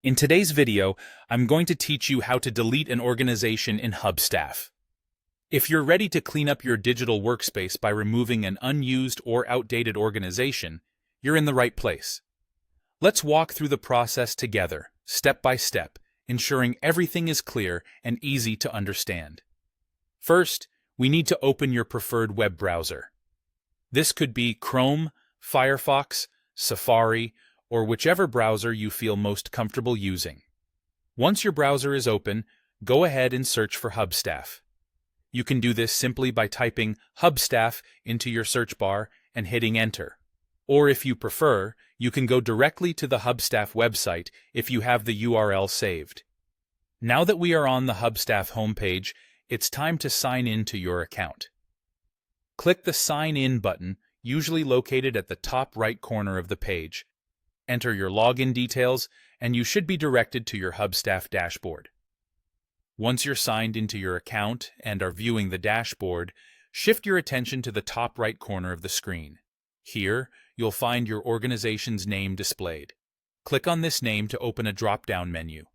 In today's video, I'm going to teach you how to delete an organization in Hubstaff. If you're ready to clean up your digital workspace by removing an unused or outdated organization, you're in the right place. Let's walk through the process together, step by step, ensuring everything is clear and easy to understand. First, we need to open your preferred web browser. This could be Chrome, Firefox, Safari, or whichever browser you feel most comfortable using. Once your browser is open, go ahead and search for Hubstaff. You can do this simply by typing Hubstaff into your search bar and hitting Enter. Or if you prefer, you can go directly to the Hubstaff website if you have the URL saved. Now that we are on the Hubstaff homepage, it's time to sign in to your account. Click the Sign In button, usually located at the top right corner of the page. Enter your login details, and you should be directed to your Hubstaff dashboard. Once you're signed into your account and are viewing the dashboard, shift your attention to the top right corner of the screen. Here, you'll find your organization's name displayed. Click on this name to open a drop-down menu.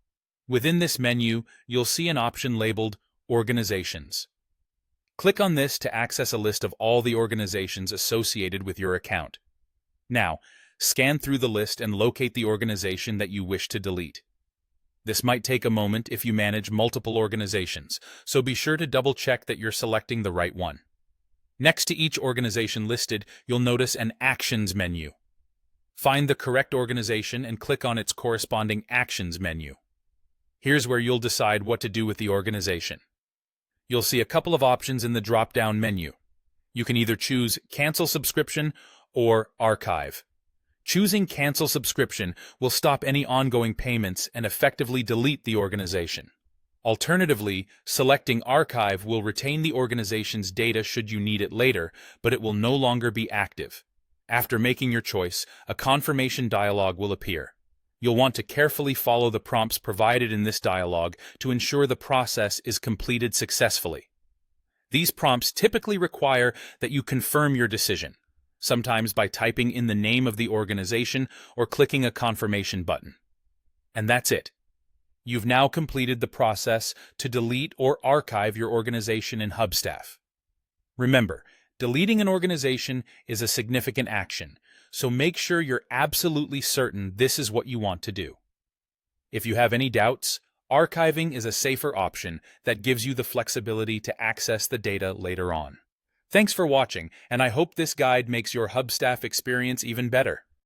Within this menu, you'll see an option labeled Organizations. Click on this to access a list of all the organizations associated with your account. Now, scan through the list and locate the organization that you wish to delete. This might take a moment if you manage multiple organizations, so be sure to double-check that you're selecting the right one. Next to each organization listed, you'll notice an Actions menu. Find the correct organization and click on its corresponding Actions menu. Here's where you'll decide what to do with the organization. You'll see a couple of options in the drop-down menu. You can either choose Cancel Subscription or Archive. Choosing Cancel Subscription will stop any ongoing payments and effectively delete the organization. Alternatively, selecting Archive will retain the organization's data should you need it later, but it will no longer be active. After making your choice, a confirmation dialog will appear. You'll want to carefully follow the prompts provided in this dialog to ensure the process is completed successfully. These prompts typically require that you confirm your decision, sometimes by typing in the name of the organization or clicking a confirmation button. And that's it. You've now completed the process to delete or archive your organization in Hubstaff. Remember, deleting an organization is a significant action, so make sure you're absolutely certain this is what you want to do. If you have any doubts, archiving is a safer option that gives you the flexibility to access the data later on. Thanks for watching, and I hope this guide makes your Hubstaff experience even better.